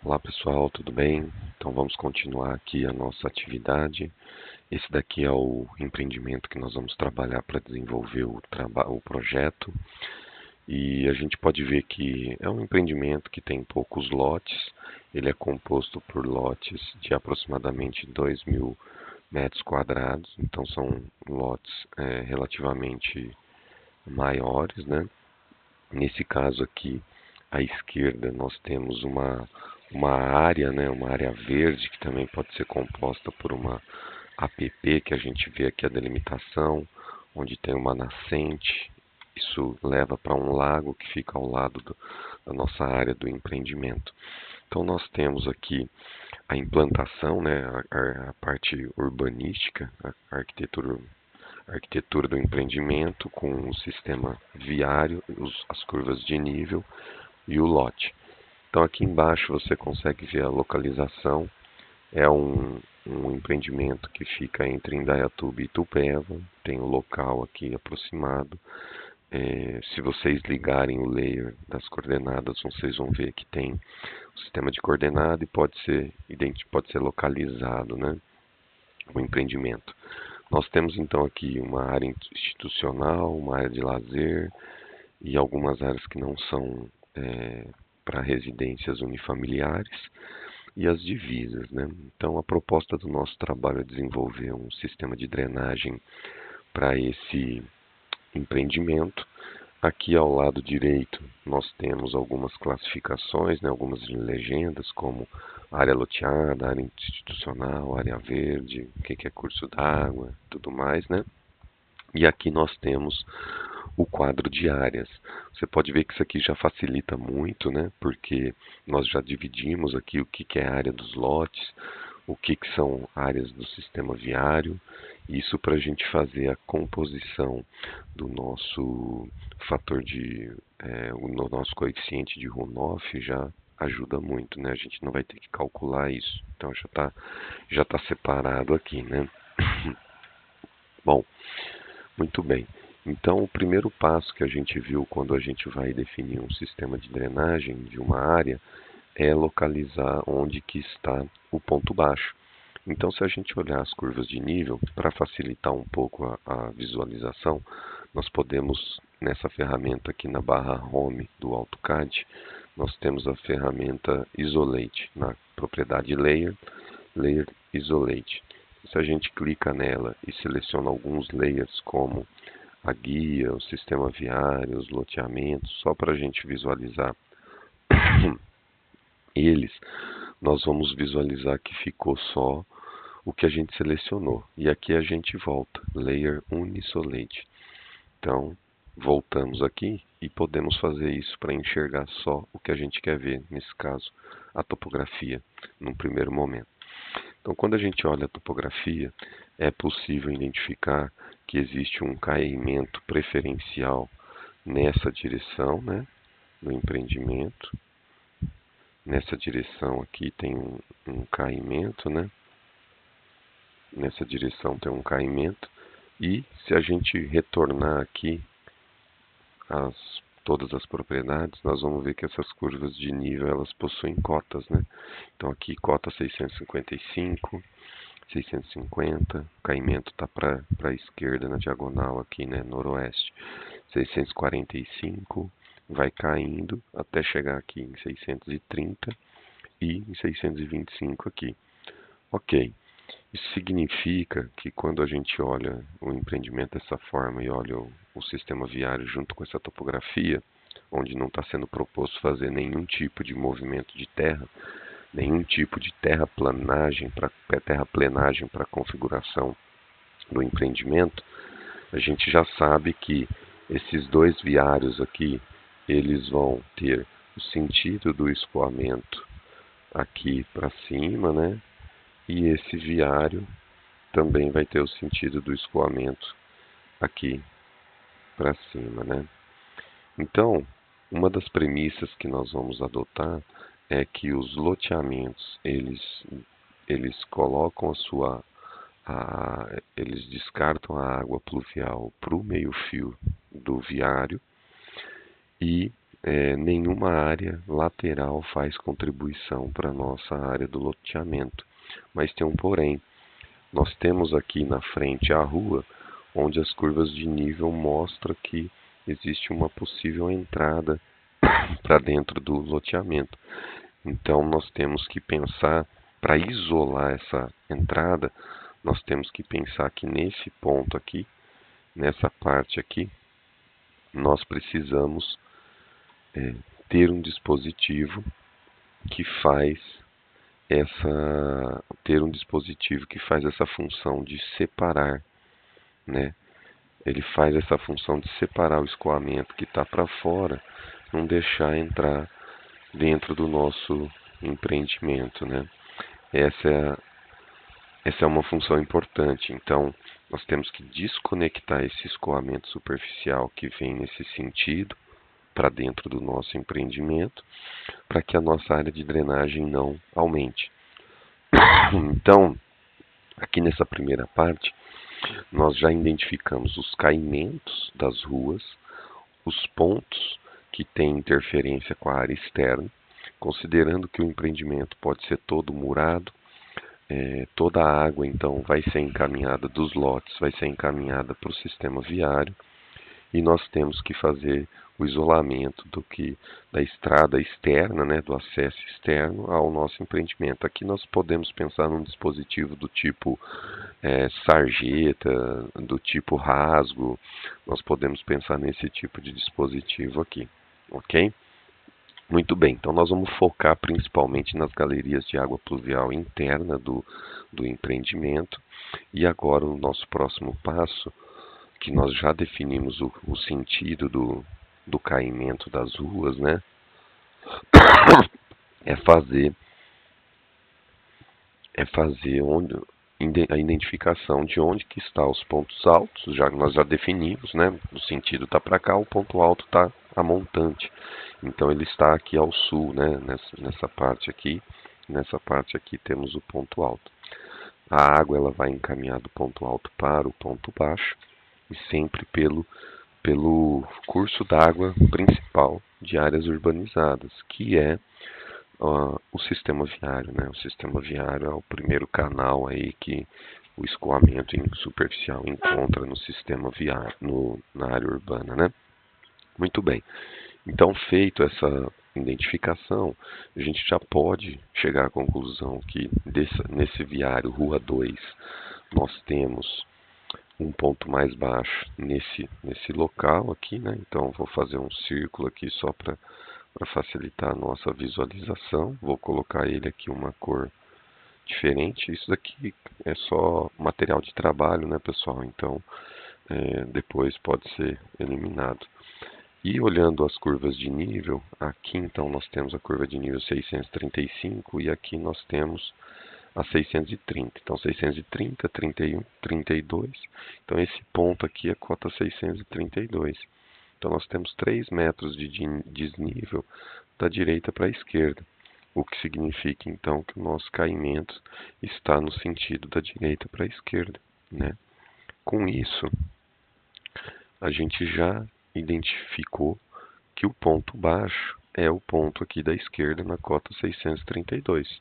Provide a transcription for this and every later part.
Olá pessoal, tudo bem? Então vamos continuar aqui a nossa atividade. Esse daqui é o empreendimento que nós vamos trabalhar para desenvolver o projeto. E a gente pode ver que é um empreendimento que tem poucos lotes. Ele é composto por lotes de aproximadamente 2.000 metros quadrados. Então são lotes relativamente maiores, né? Nesse caso aqui, à esquerda, nós temos uma área, né, uma área verde, que também pode ser composta por uma APP, que a gente vê aqui a delimitação, onde tem uma nascente. Isso leva para um lago que fica ao lado da nossa área do empreendimento. Então nós temos aqui a implantação, né, a parte urbanística, a arquitetura do empreendimento com o sistema viário, as curvas de nível e o lote. Então aqui embaixo você consegue ver a localização. É um empreendimento que fica entre Indaiatuba e Itupeva. Tem o local aqui aproximado. Se vocês ligarem o layer das coordenadas, vocês vão ver que tem o sistema de coordenada e pode ser localizado, né, o empreendimento. Nós temos então aqui uma área institucional, uma área de lazer e algumas áreas que não são para residências unifamiliares e as divisas, né? Então a proposta do nosso trabalho é desenvolver um sistema de drenagem para esse empreendimento. Aqui ao lado direito nós temos algumas classificações, né, algumas legendas, como área loteada, área institucional, área verde, o que é curso d'água, tudo mais, né? E aqui nós temos o quadro de áreas. Você pode ver que isso aqui já facilita muito, né? Porque nós já dividimos aqui o que é a área dos lotes, o que são áreas do sistema viário. Isso para a gente fazer a composição do nosso fator o nosso coeficiente de runoff já ajuda muito, né? A gente não vai ter que calcular isso. Então já tá separado aqui, né? Bom, muito bem. Então, o primeiro passo que a gente viu quando a gente vai definir um sistema de drenagem de uma área é localizar onde que está o ponto baixo. Então, se a gente olhar as curvas de nível, para facilitar um pouco a visualização, nós podemos, nessa ferramenta aqui na barra Home do AutoCAD, nós temos a ferramenta Isolate, na propriedade Layer, Layer Isolate. Se a gente clica nela e seleciona alguns layers como a guia, o sistema viário, os loteamentos, só para a gente visualizar eles, nós vamos visualizar que ficou só o que a gente selecionou. E aqui a gente volta, Layer Unisolate. Então, voltamos aqui e podemos fazer isso para enxergar só o que a gente quer ver, nesse caso, a topografia, num primeiro momento. Então, quando a gente olha a topografia, é possível identificar que existe um caimento preferencial nessa direção, né, no empreendimento. Nessa direção aqui tem um caimento, né? Nessa direção tem um caimento. E se a gente retornar aqui todas as propriedades, nós vamos ver que essas curvas de nível elas possuem cotas, né? Então aqui cota 655, 650, o caimento está para a esquerda na diagonal aqui, né, noroeste. 645, vai caindo até chegar aqui em 630 e em 625 aqui. Ok, isso significa que quando a gente olha o empreendimento dessa forma e olha o sistema viário junto com essa topografia, onde não está sendo proposto fazer nenhum tipo de movimento de terra, nenhum tipo de terraplenagem para configuração do empreendimento, a gente já sabe que esses dois viários aqui, eles vão ter o sentido do escoamento aqui para cima, né? E esse viário também vai ter o sentido do escoamento aqui para cima, né? Então, uma das premissas que nós vamos adotar é que os loteamentos, eles colocam eles descartam a água pluvial para o meio-fio do viário e nenhuma área lateral faz contribuição para a nossa área do loteamento. Mas tem um porém. Nós temos aqui na frente a rua, onde as curvas de nível mostram que existe uma possível entrada para dentro do loteamento. Então nós temos que pensar, para isolar essa entrada, nós temos que pensar que nesse ponto aqui, nessa parte aqui, nós precisamos ter um dispositivo que faz essa função de separar, né? Ele faz essa função de separar o escoamento que está para fora, não deixar entrar dentro do nosso empreendimento, né? Essa é uma função importante. Então, nós temos que desconectar esse escoamento superficial que vem nesse sentido para dentro do nosso empreendimento, para que a nossa área de drenagem não aumente. Então, aqui nessa primeira parte, nós já identificamos os caimentos das ruas, os pontos que têm interferência com a área externa, considerando que o empreendimento pode ser todo murado, toda a água então vai ser encaminhada dos lotes, vai ser encaminhada para o sistema viário, e nós temos que fazer o isolamento da estrada externa, né, do acesso externo ao nosso empreendimento. Aqui nós podemos pensar num dispositivo do tipo sarjeta, do tipo rasgo, nós podemos pensar nesse tipo de dispositivo aqui, ok? Muito bem, então nós vamos focar principalmente nas galerias de água pluvial interna do empreendimento. E agora o nosso próximo passo, que nós já definimos o sentido do caimento das ruas, né? É fazer a identificação de onde que estão os pontos altos, nós já definimos, né? O sentido está para cá, o ponto alto está a montante. Então ele está aqui ao sul, né? Nessa parte aqui temos o ponto alto. A água ela vai encaminhar do ponto alto para o ponto baixo e sempre pelo curso d'água principal de áreas urbanizadas, que é o sistema viário, né? O sistema viário é o primeiro canal aí que o escoamento superficial encontra no sistema viário, na área urbana, né? Muito bem. Então, feito essa identificação, a gente já pode chegar à conclusão que nesse viário Rua 2 nós temos um ponto mais baixo nesse local aqui, né? Então, vou fazer um círculo aqui só para facilitar a nossa visualização. Vou colocar ele aqui uma cor diferente. Isso daqui é só material de trabalho, né, pessoal? Então, depois pode ser eliminado. E olhando as curvas de nível, aqui então nós temos a curva de nível 635 e aqui nós temos a 630. Então 630, 31, 32. Então esse ponto aqui é a cota 632. Então nós temos 3 metros de desnível da direita para a esquerda, o que significa então que o nosso caimento está no sentido da direita para a esquerda, né? Com isso, a gente já identificou que o ponto baixo é o ponto aqui da esquerda na cota 632.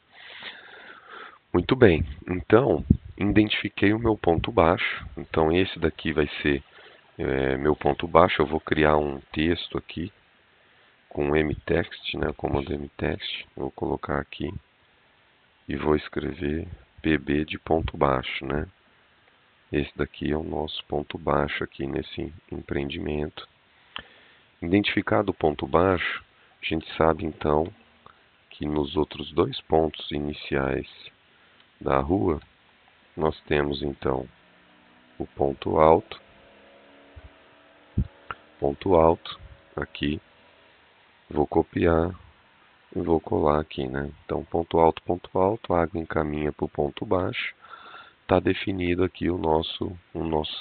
Muito bem, então identifiquei o meu ponto baixo. Então esse daqui vai ser meu ponto baixo. Eu vou criar um texto aqui com mtext, né, o comando mtext. Vou colocar aqui e vou escrever pb de ponto baixo, né? Esse daqui é o nosso ponto baixo aqui nesse empreendimento. Identificado o ponto baixo, a gente sabe então que nos outros dois pontos iniciais da rua, nós temos então o ponto alto aqui, vou copiar e vou colar aqui, né? Então ponto alto, a água encaminha para o ponto baixo, está definido aqui o nosso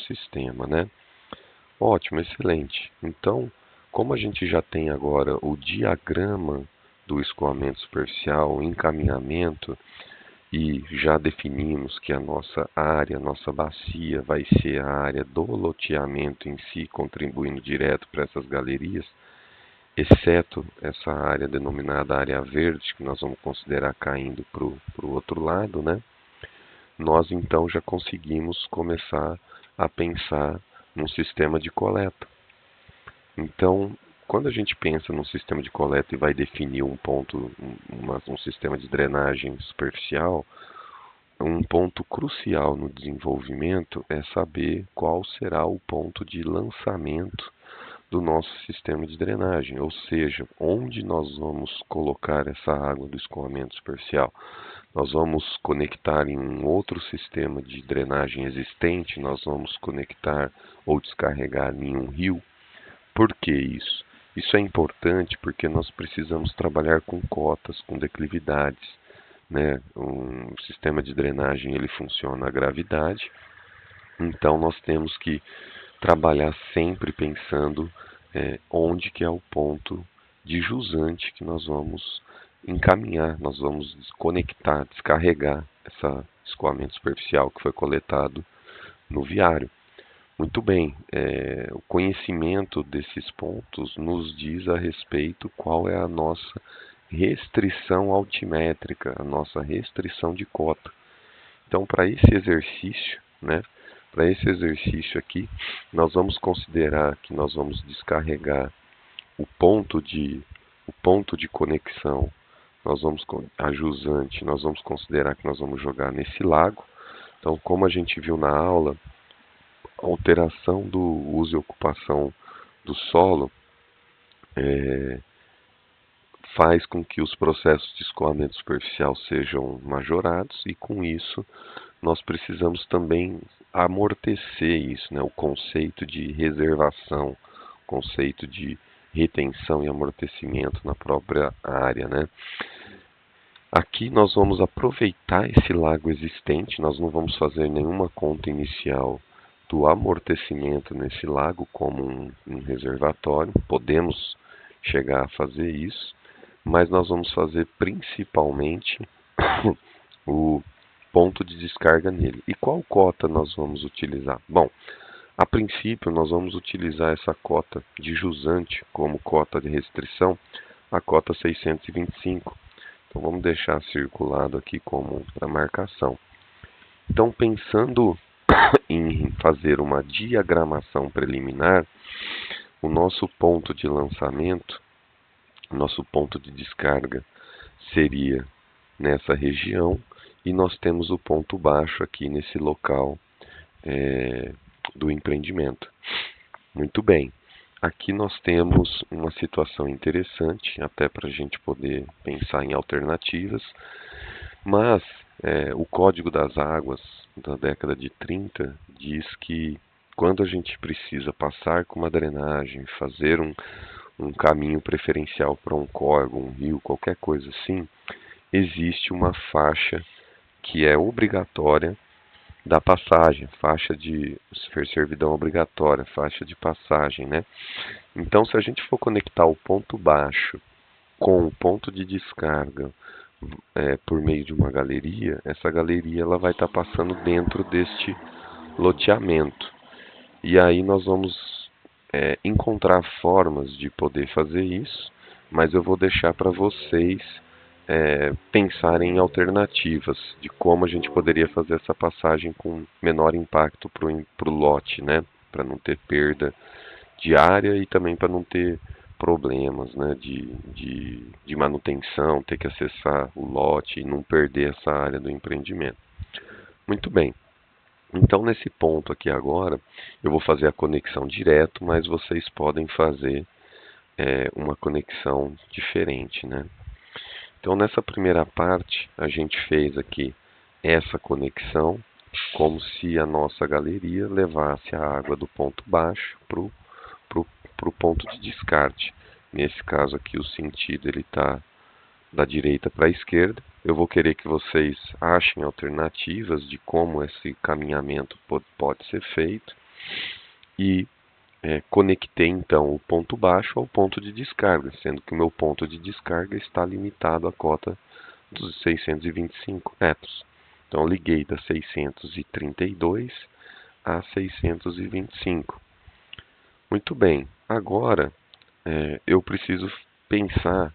sistema, né? Ótimo, excelente. Então, como a gente já tem agora o diagrama do escoamento superficial, o encaminhamento, e já definimos que a nossa área, a nossa bacia vai ser a área do loteamento em si, contribuindo direto para essas galerias, exceto essa área denominada área verde, que nós vamos considerar caindo para o outro lado, né? Nós então já conseguimos começar a pensar num sistema de coleta. Então, quando a gente pensa num sistema de coleta e vai definir um ponto, um sistema de drenagem superficial, um ponto crucial no desenvolvimento é saber qual será o ponto de lançamento do nosso sistema de drenagem, ou seja, onde nós vamos colocar essa água do escoamento superficial. Nós vamos conectar em um outro sistema de drenagem existente, nós vamos conectar ou descarregar em um rio. Por que isso? Isso é importante porque nós precisamos trabalhar com cotas, com declividades, né? Um sistema de drenagem ele funciona à gravidade, então nós temos que trabalhar sempre pensando onde que é o ponto de jusante que nós vamos encaminhar, nós vamos desconectar, descarregar esse escoamento superficial que foi coletado no viário. Muito bem, o conhecimento desses pontos nos diz a respeito qual é a nossa restrição altimétrica, a nossa restrição de cota. Então, para esse exercício, né, para esse exercício aqui, nós vamos considerar que nós vamos descarregar o ponto de conexão, a jusante, nós vamos considerar que nós vamos jogar nesse lago. Então, como a gente viu na aula, a alteração do uso e ocupação do solo faz com que os processos de escoamento superficial sejam majorados e com isso nós precisamos também amortecer isso, né? O conceito de reservação, conceito de retenção e amortecimento na própria área, né? Aqui nós vamos aproveitar esse lago existente, nós não vamos fazer nenhuma conta inicial do amortecimento nesse lago como um reservatório, podemos chegar a fazer isso, mas nós vamos fazer principalmente o ponto de descarga nele. E qual cota nós vamos utilizar? Bom, a princípio nós vamos utilizar essa cota de jusante como cota de restrição, a cota 625. Então vamos deixar circulado aqui como para marcação. Então pensando em fazer uma diagramação preliminar, o nosso ponto de lançamento, o nosso ponto de descarga seria nessa região e nós temos o ponto baixo aqui nesse local do empreendimento. Muito bem. Aqui nós temos uma situação interessante, até para a gente poder pensar em alternativas, mas o Código das Águas da década de 30 diz que quando a gente precisa passar com uma drenagem, fazer um caminho preferencial para um córrego, um rio, qualquer coisa assim, existe uma faixa que é obrigatória da passagem, faixa de servidão obrigatória, faixa de passagem, né? Então, se a gente for conectar o ponto baixo com o ponto de descarga por meio de uma galeria, essa galeria ela vai estar passando dentro deste loteamento. E aí nós vamos encontrar formas de poder fazer isso, mas eu vou deixar para vocês pensarem em alternativas de como a gente poderia fazer essa passagem com menor impacto para o lote, né? Para não ter perda de área e também para não ter problemas, né? de manutenção, ter que acessar o lote e não perder essa área do empreendimento. Muito bem. Então, nesse ponto aqui agora, eu vou fazer a conexão direto, mas vocês podem fazer uma conexão diferente, né? Então, nessa primeira parte, a gente fez aqui essa conexão, como se a nossa galeria levasse a água do ponto baixo para o ponto de descarte. Nesse caso aqui, o sentido ele está da direita para a esquerda. Eu vou querer que vocês achem alternativas de como esse caminhamento pode ser feito. E conectei então o ponto baixo ao ponto de descarga, sendo que o meu ponto de descarga está limitado à cota dos 625 metros. Então eu liguei da 632 a 625. Muito bem, agora eu preciso pensar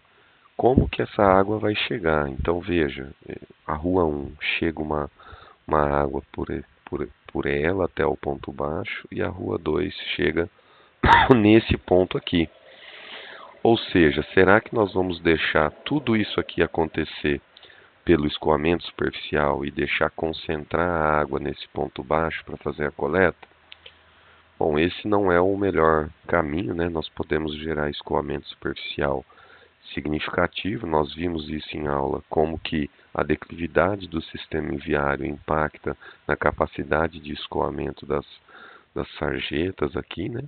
como que essa água vai chegar. Então veja, a rua 1 chega uma água por ela até o ponto baixo e a rua 2 chega nesse ponto aqui. Ou seja, será que nós vamos deixar tudo isso aqui acontecer pelo escoamento superficial e deixar concentrar a água nesse ponto baixo para fazer a coleta? Bom, esse não é o melhor caminho, né? Nós podemos gerar escoamento superficial significativo. Nós vimos isso em aula, como que a declividade do sistema viário impacta na capacidade de escoamento das sarjetas aqui, né?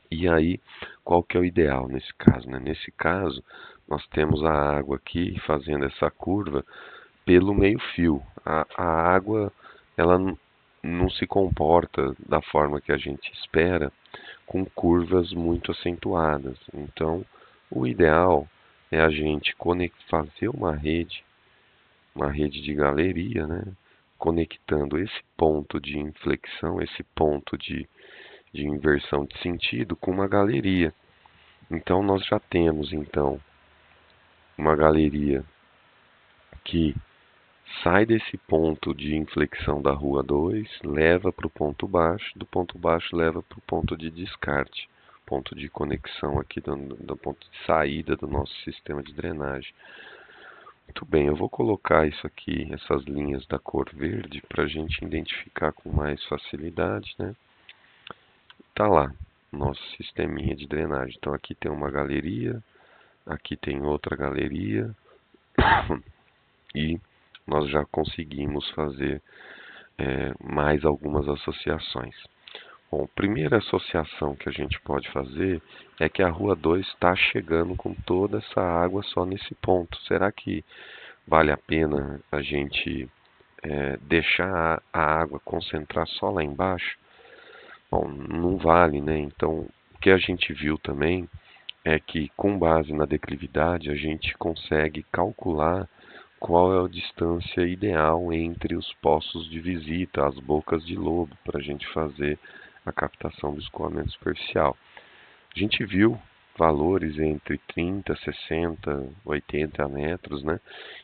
E aí, qual que é o ideal nesse caso, né? Nesse caso, nós temos a água aqui fazendo essa curva pelo meio-fio. A água, ela não se comporta da forma que a gente espera, com curvas muito acentuadas. Então, o ideal é a gente fazer uma rede de galeria, né? Conectando esse ponto de inflexão, esse ponto de inversão de sentido com uma galeria. Então, nós já temos então uma galeria que sai desse ponto de inflexão da rua 2, leva para o ponto baixo, do ponto baixo leva para o ponto de descarte, ponto de conexão aqui do ponto de saída do nosso sistema de drenagem. Muito bem, eu vou colocar isso aqui, essas linhas da cor verde, para a gente identificar com mais facilidade, né? Tá lá, nosso sisteminha de drenagem. Então aqui tem uma galeria, aqui tem outra galeria, e nós já conseguimos fazer mais algumas associações. Bom, a primeira associação que a gente pode fazer é que a rua 2 está chegando com toda essa água só nesse ponto. Será que vale a pena a gente deixar a água concentrar só lá embaixo? Bom, não vale, né? Então, o que a gente viu também é que, com base na declividade, a gente consegue calcular qual é a distância ideal entre os poços de visita, as bocas de lobo, para a gente fazer a captação do escoamento superficial. A gente viu valores entre 30, 60, 80 metros, né?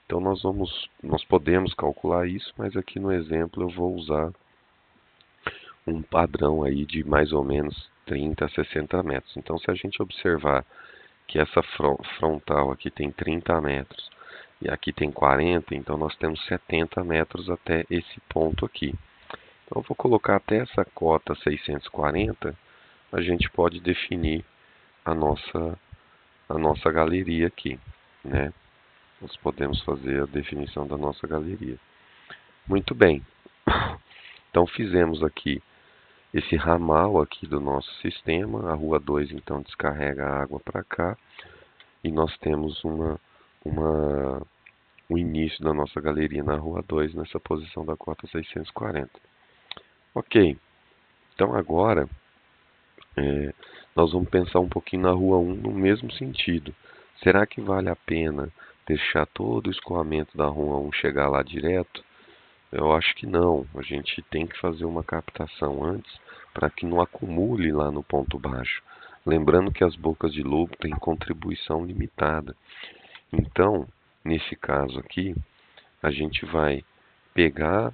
Então nós podemos calcular isso, mas aqui no exemplo eu vou usar um padrão aí de mais ou menos 30 a 60 metros. Então, se a gente observar que essa frontal aqui tem 30 metros e aqui tem 40, então nós temos 70 metros até esse ponto aqui. Então eu vou colocar até essa cota 640, a gente pode definir a nossa galeria aqui, né? Nós podemos fazer a definição da nossa galeria. Muito bem. Então fizemos aqui esse ramal aqui do nosso sistema, a rua 2 então descarrega a água para cá, e nós temos o início da nossa galeria na rua 2 nessa posição da cota 640. Ok, então agora nós vamos pensar um pouquinho na rua 1 no mesmo sentido. Será que vale a pena deixar todo o escoamento da rua 1 chegar lá direto? Eu acho que não. A gente tem que fazer uma captação antes para que não acumule lá no ponto baixo. Lembrando que as bocas de lobo têm contribuição limitada. Então, nesse caso aqui, a gente vai pegar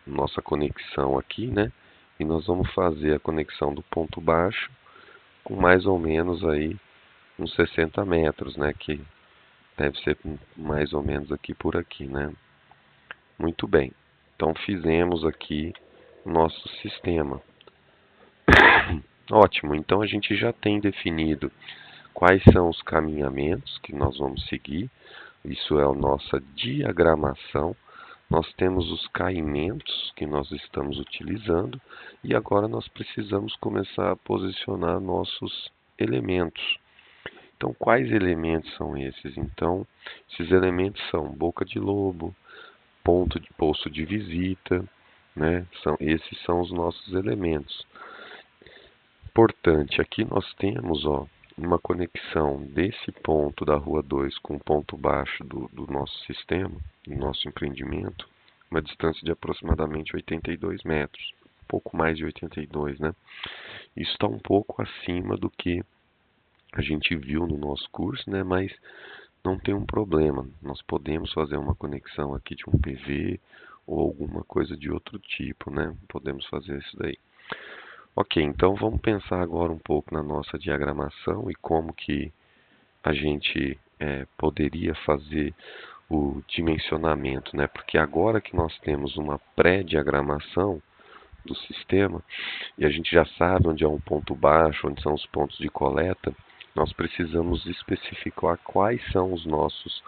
nossa conexão aqui, né? E nós vamos fazer a conexão do ponto baixo com mais ou menos aí uns 60 metros, né? Que deve ser mais ou menos aqui por aqui, né? Muito bem. Então fizemos aqui o nosso sistema. Ótimo, então a gente já tem definido quais são os caminhamentos que nós vamos seguir. Isso é a nossa diagramação. Nós temos os caimentos que nós estamos utilizando e agora nós precisamos começar a posicionar nossos elementos. Então, quais elementos são esses? Então, esses elementos são boca de lobo, posto de visita, né? Esses são os nossos elementos. Importante, aqui nós temos uma conexão desse ponto da rua 2 com o ponto baixo do nosso sistema, do nosso empreendimento, uma distância de aproximadamente 82 metros, pouco mais de 82, né? Isso está um pouco acima do que a gente viu no nosso curso, né? Mas não tem um problema. Nós podemos fazer uma conexão aqui de um PV ou alguma coisa de outro tipo, né? Podemos fazer isso daí. Ok, então vamos pensar agora um pouco na nossa diagramação e como que a gente poderia fazer o dimensionamento, né? Porque agora que nós temos uma pré-diagramação do sistema e a gente já sabe onde é um ponto baixo, onde são os pontos de coleta, nós precisamos especificar quais são os nossos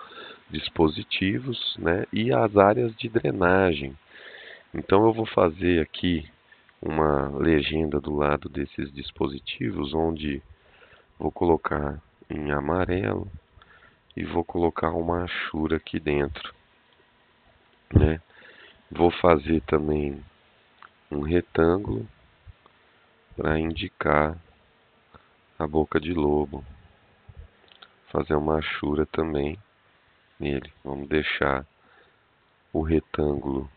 dispositivos, né? E as áreas de drenagem. Então eu vou fazer aqui uma legenda do lado desses dispositivos, onde vou colocar em amarelo e vou colocar uma achura aqui dentro, né? Vou fazer também um retângulo para indicar a boca de lobo. Fazer uma achura também nele. Vamos deixar o retângulo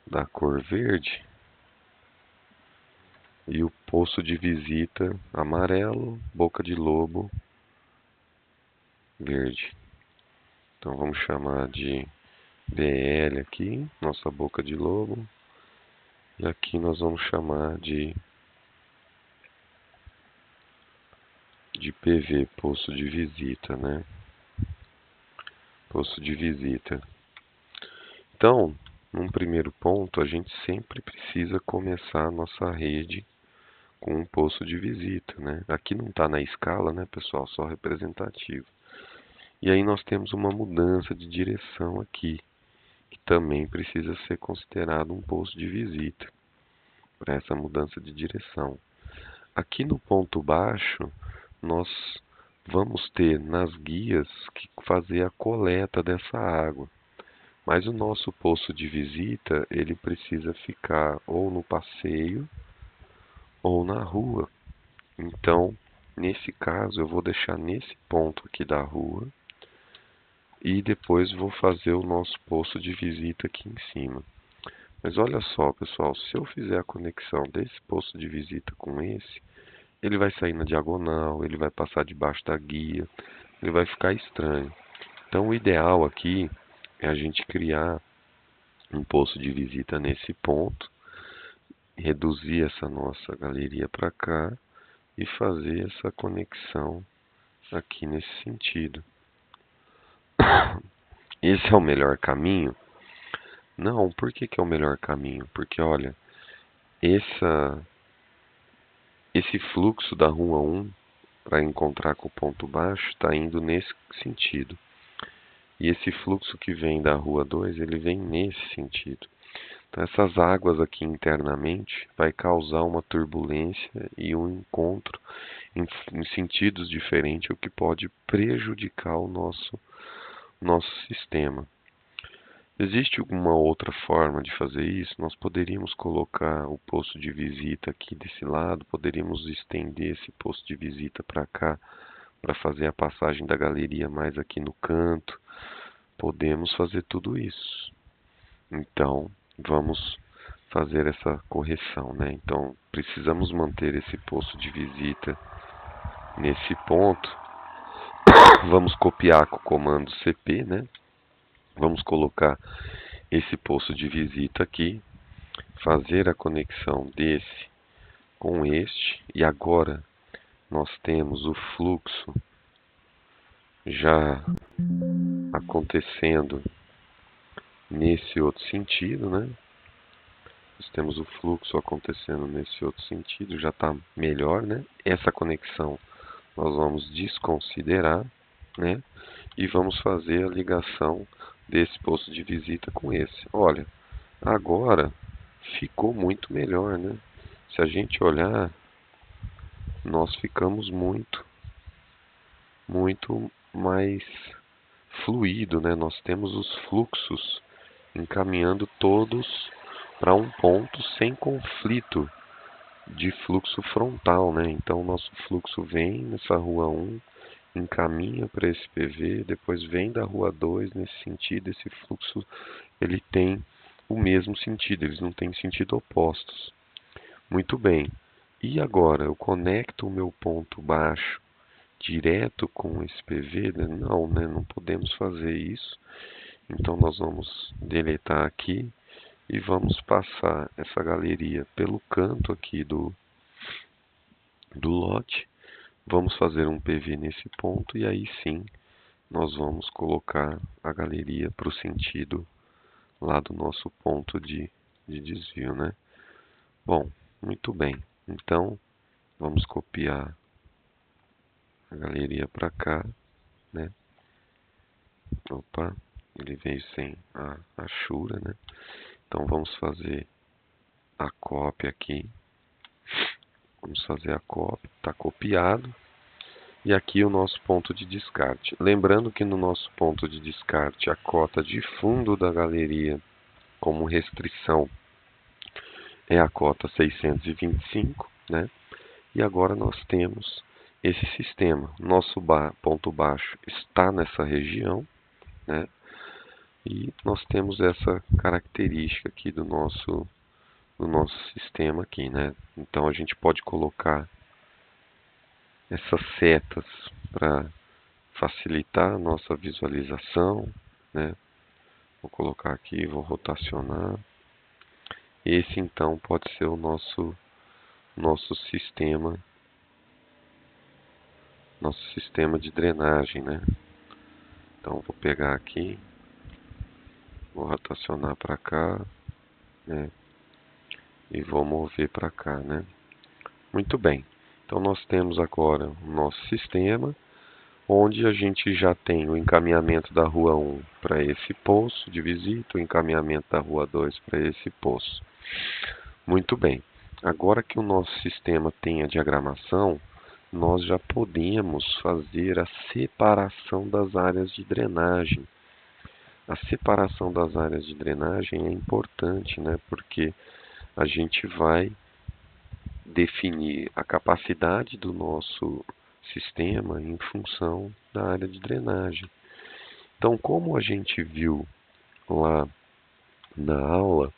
da cor verde e o poço de visita amarelo, boca de lobo verde. Então vamos chamar de BL aqui, nossa boca de lobo. E aqui nós vamos chamar de PV, poço de visita, né? Poço de visita. Então, num primeiro ponto, a gente sempre precisa começar a nossa rede com um poço de visita, né? Aqui não está na escala, né, pessoal? Só representativo. E aí nós temos uma mudança de direção aqui, que também precisa ser considerado um poço de visita para essa mudança de direção. Aqui no ponto baixo, nós vamos ter nas guias que fazer a coleta dessa água. Mas o nosso poço de visita, ele precisa ficar ou no passeio ou na rua. Então, nesse caso, eu vou deixar nesse ponto aqui da rua e depois vou fazer o nosso poço de visita aqui em cima. Mas olha só, pessoal, se eu fizer a conexão desse poço de visita com esse, ele vai sair na diagonal, ele vai passar debaixo da guia, ele vai ficar estranho. Então, o ideal aqui é a gente criar um poço de visita nesse ponto, reduzir essa nossa galeria para cá e fazer essa conexão aqui nesse sentido. Esse é o melhor caminho? Não, por que que é o melhor caminho? Porque, olha, esse fluxo da rua 1 para encontrar com o ponto baixo está indo nesse sentido. E esse fluxo que vem da rua 2, ele vem nesse sentido. Então, essas águas aqui internamente vai causar uma turbulência e um encontro em sentidos diferentes, o que pode prejudicar o nosso sistema. Existe alguma outra forma de fazer isso? Nós poderíamos colocar o posto de visita aqui desse lado, poderíamos estender esse posto de visita para cá, para fazer a passagem da galeria mais aqui no canto. Podemos fazer tudo isso. Então, vamos fazer essa correção, né? Então, precisamos manter esse posto de visita nesse ponto. Vamos copiar com o comando CP, né? Vamos colocar esse poço de visita aqui, fazer a conexão desse com este, e agora nós temos o fluxo já acontecendo nesse outro sentido, né? Nós temos o fluxo acontecendo nesse outro sentido, já está melhor, né? Essa conexão nós vamos desconsiderar, né? E vamos fazer a ligação desse posto de visita com esse. Olha, agora ficou muito melhor, né? Se a gente olhar, nós ficamos muito mais fluido, né? Nós temos os fluxos encaminhando todos para um ponto sem conflito de fluxo frontal, né? Então, o nosso fluxo vem nessa rua 1, encaminha para esse PV, depois vem da rua 2 nesse sentido. Esse fluxo ele tem o mesmo sentido, eles não têm sentido opostos. Muito bem, E agora, eu conecto o meu ponto baixo direto com esse PV? Não, né? Não podemos fazer isso. Então, nós vamos deletar aqui e vamos passar essa galeria pelo canto aqui do lote. Vamos fazer um PV nesse ponto e aí sim nós vamos colocar a galeria para o sentido lá do nosso ponto de desvio, né? Bom, muito bem. Então, vamos copiar a galeria para cá, né? Opa, ele veio sem a achura, né? Então, vamos fazer a cópia aqui. Vamos fazer a cópia, está copiado. E aqui o nosso ponto de descarte. Lembrando que no nosso ponto de descarte, a cota de fundo da galeria como restrição é a cota 625, né? E agora nós temos esse sistema. Nosso ponto baixo está nessa região, né? E nós temos essa característica aqui do nosso sistema aqui, né? Então a gente pode colocar essas setas para facilitar a nossa visualização, né? Vou colocar aqui, vou rotacionar. Esse então pode ser o nosso sistema de drenagem, né? Então vou pegar aqui, vou rotacionar para cá, né? E vou mover para cá, né? Muito bem. Então nós temos agora o nosso sistema, onde a gente já tem o encaminhamento da rua 1 para esse poço de visita, o encaminhamento da rua 2 para esse poço. Muito bem. Agora que o nosso sistema tem a diagramação, nós já podemos fazer a separação das áreas de drenagem. A separação das áreas de drenagem é importante, né? Porque a gente vai definir a capacidade do nosso sistema em função da área de drenagem. Então, como a gente viu lá na aula,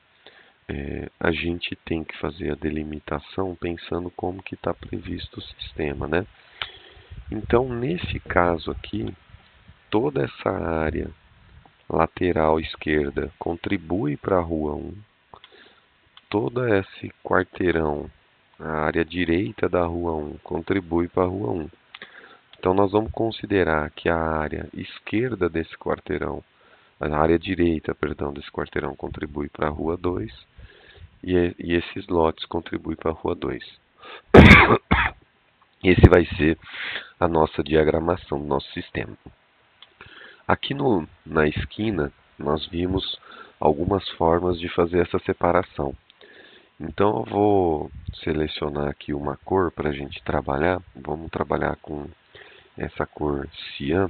a gente tem que fazer a delimitação pensando como que está previsto o sistema, né? Então, nesse caso aqui, toda essa área lateral esquerda contribui para a rua 1, todo esse quarteirão, a área direita da rua 1, contribui para a rua 1. Então, nós vamos considerar que a área esquerda desse quarteirão, a área direita, perdão, desse quarteirão contribui para a rua 2 e esses lotes contribuem para a rua 2. Esse vai ser a nossa diagramação do nosso sistema. Aqui na esquina, nós vimos algumas formas de fazer essa separação. Então, eu vou selecionar aqui uma cor para a gente trabalhar. Vamos trabalhar com essa cor cian.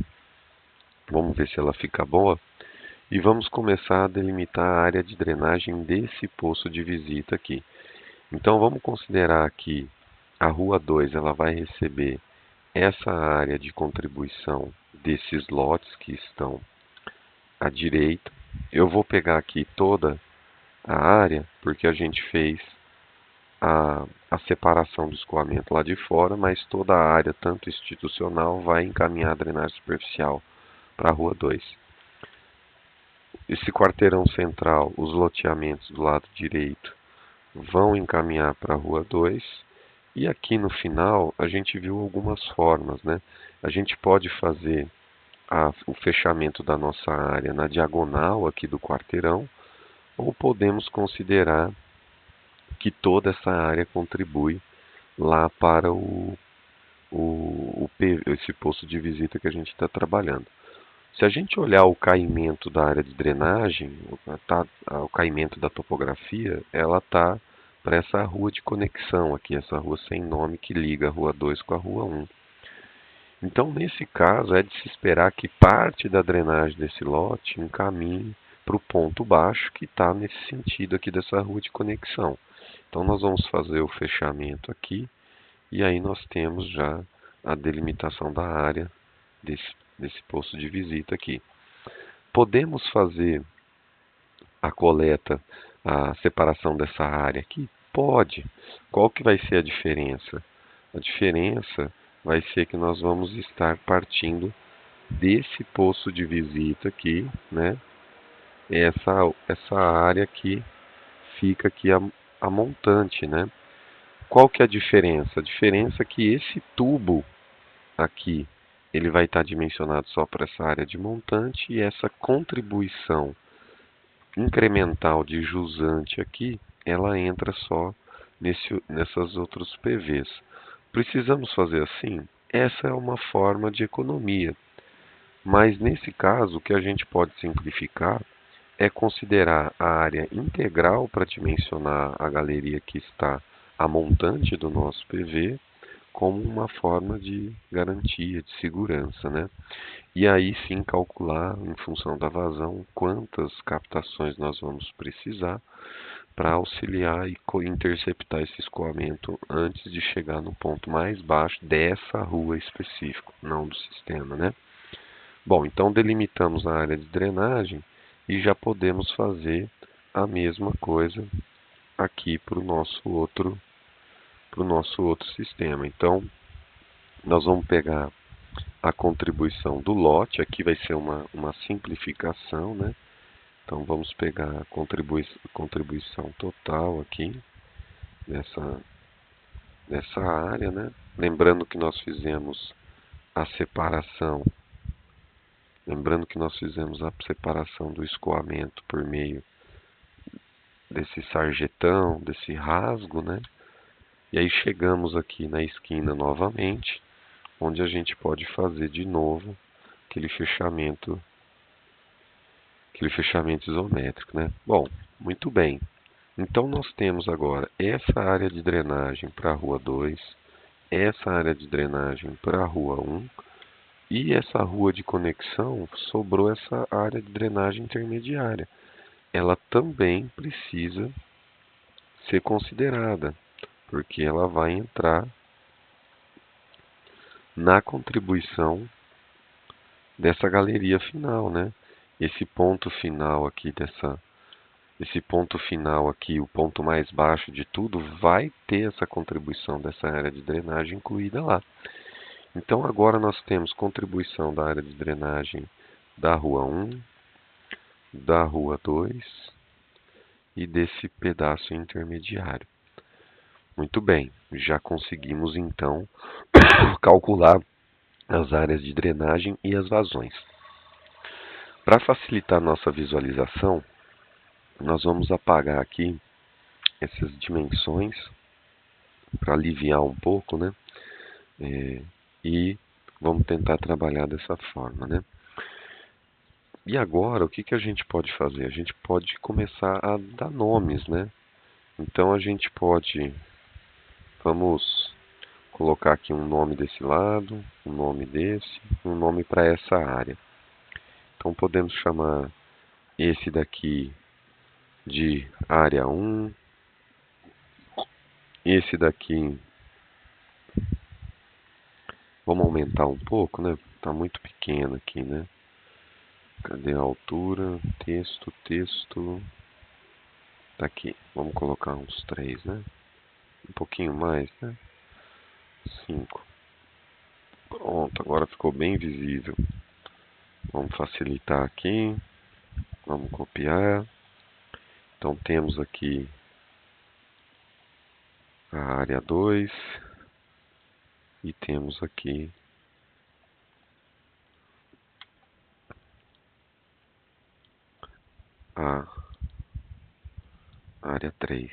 Vamos ver se ela fica boa. E vamos começar a delimitar a área de drenagem desse poço de visita aqui. Então, vamos considerar que a rua 2 ela vai receber essa área de contribuição desses lotes que estão à direita. Eu vou pegar aqui toda a área, porque a gente fez a separação do escoamento lá de fora, mas toda a área, tanto institucional, vai encaminhar a drenagem superficial para a rua 2. Esse quarteirão central, os loteamentos do lado direito, vão encaminhar para a rua 2. E aqui no final, a gente viu algumas formas, né? A gente pode fazer o fechamento da nossa área na diagonal aqui do quarteirão, ou podemos considerar que toda essa área contribui lá para esse posto de visita que a gente está trabalhando. Se a gente olhar o caimento da área de drenagem, o caimento da topografia, ela está para essa rua de conexão aqui, essa rua sem nome que liga a rua 2 com a rua 1. Então, nesse caso, é de se esperar que parte da drenagem desse lote encaminhe para o ponto baixo que está nesse sentido aqui dessa rua de conexão. Então, nós vamos fazer o fechamento aqui e aí nós temos já a delimitação da área desse posto de visita aqui. Podemos fazer a coleta, a separação dessa área aqui Pode. Qual que vai ser a diferença? A diferença vai ser que nós vamos estar partindo desse poço de visita aqui, né? Essa área que fica aqui a montante, né? Qual que é a diferença? A diferença é que esse tubo aqui, ele vai estar dimensionado só para essa área de montante e essa contribuição incremental de jusante aqui, ela entra só nessas outros PVs. Precisamos fazer assim? Essa é uma forma de economia, mas nesse caso o que a gente pode simplificar é considerar a área integral para dimensionar a galeria que está a montante do nosso PV como uma forma de garantia, de segurança, né? E aí sim calcular, em função da vazão, quantas captações nós vamos precisar para auxiliar e interceptar esse escoamento antes de chegar no ponto mais baixo dessa rua específica, não do sistema, né? Bom, então delimitamos a área de drenagem e já podemos fazer a mesma coisa aqui para o nosso outro sistema. Então, nós vamos pegar a contribuição do lote, aqui vai ser uma simplificação, né? Então vamos pegar a contribuição total aqui nessa área, né? Lembrando que nós fizemos a separação, do escoamento por meio desse sarjetão, desse rasgo, né? E aí chegamos aqui na esquina novamente, onde a gente pode fazer de novo aquele fechamento isométrico, né? Bom, muito bem. Então nós temos agora essa área de drenagem para a rua 2, essa área de drenagem para a rua 1 e essa rua de conexão sobrou essa área de drenagem intermediária. Ela também precisa ser considerada, porque ela vai entrar na contribuição dessa galeria final, né? Esse ponto final aqui o ponto mais baixo de tudo, vai ter essa contribuição dessa área de drenagem incluída lá. Então agora nós temos contribuição da área de drenagem da rua 1, da rua 2 e desse pedaço intermediário. Muito bem, já conseguimos então calcular as áreas de drenagem e as vazões. Para facilitar nossa visualização, nós vamos apagar aqui essas dimensões para aliviar um pouco, né? E vamos tentar trabalhar dessa forma, né? E agora, o que que a gente pode fazer? A gente pode começar a dar nomes, né? Então a gente vamos colocar aqui um nome desse lado, um nome desse, um nome para essa área. Então podemos chamar esse daqui de área 1, esse daqui, vamos aumentar um pouco, né? Está muito pequeno aqui, né? Cadê a altura? Texto. Tá aqui. Vamos colocar uns 3, né? Um pouquinho mais, né? 5. Pronto, agora ficou bem visível. Vamos facilitar aqui. Vamos copiar. Então temos aqui a área 2 e temos aqui a área 3.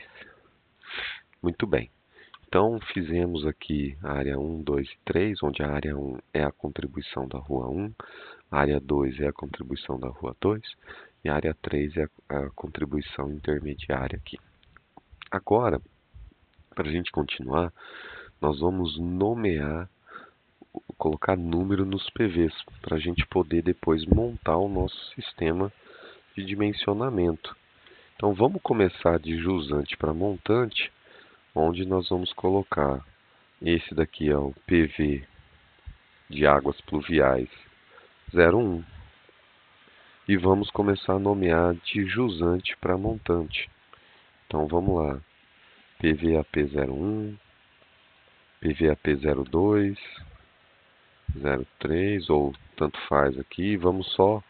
Muito bem. Então fizemos aqui a área 1, 2 e 3, onde a área 1 é a contribuição da rua 1, a área 2 é a contribuição da rua 2 e a área 3 é a contribuição intermediária aqui. Agora, para a gente continuar, nós vamos nomear, colocar número nos PVs, para a gente poder depois montar o nosso sistema de dimensionamento. Então vamos começar de jusante para montante, onde nós vamos colocar esse daqui é o PV de águas pluviais 01 e vamos começar a nomear de jusante para montante. Então vamos lá. PVAP01, PVAP02, 03 ou tanto faz aqui. Vamos só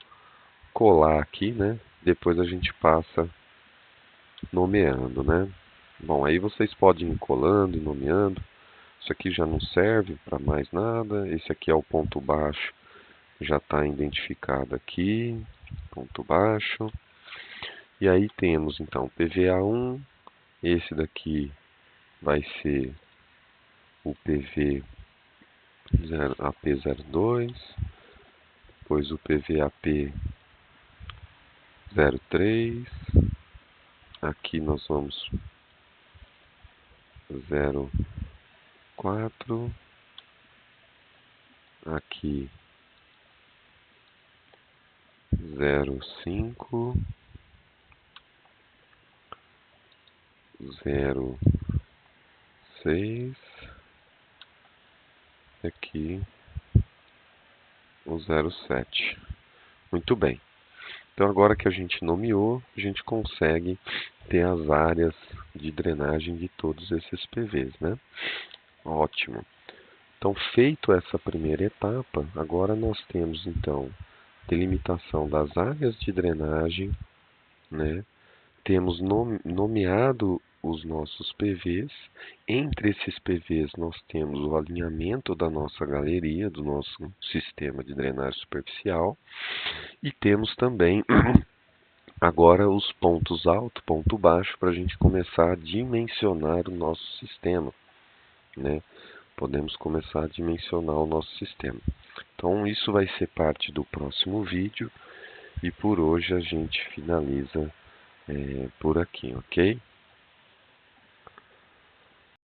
colar aqui, né? Depois a gente passa nomeando, né? Bom, aí vocês podem ir colando e nomeando. Isso aqui já não serve para mais nada. Esse aqui é o ponto baixo, já está identificado aqui, ponto baixo. E aí temos então PVA1, esse daqui vai ser o PV AP02, depois o PVAP03, aqui nós vamos 04, aqui 05, 06, aqui o 07. Muito bem. Então agora que a gente nomeou, a gente consegue ter as áreas de drenagem de todos esses PVs, né? Ótimo. Então, feito essa primeira etapa, agora nós temos então delimitação das áreas de drenagem, né? Temos nomeado os nossos PVs. Entre esses PVs nós temos o alinhamento da nossa galeria, do nosso sistema de drenagem superficial. E temos também agora os pontos alto, ponto baixo, para a gente começar a dimensionar o nosso sistema, né? Podemos começar a dimensionar o nosso sistema. Então isso vai ser parte do próximo vídeo e por hoje a gente finaliza por aqui, ok?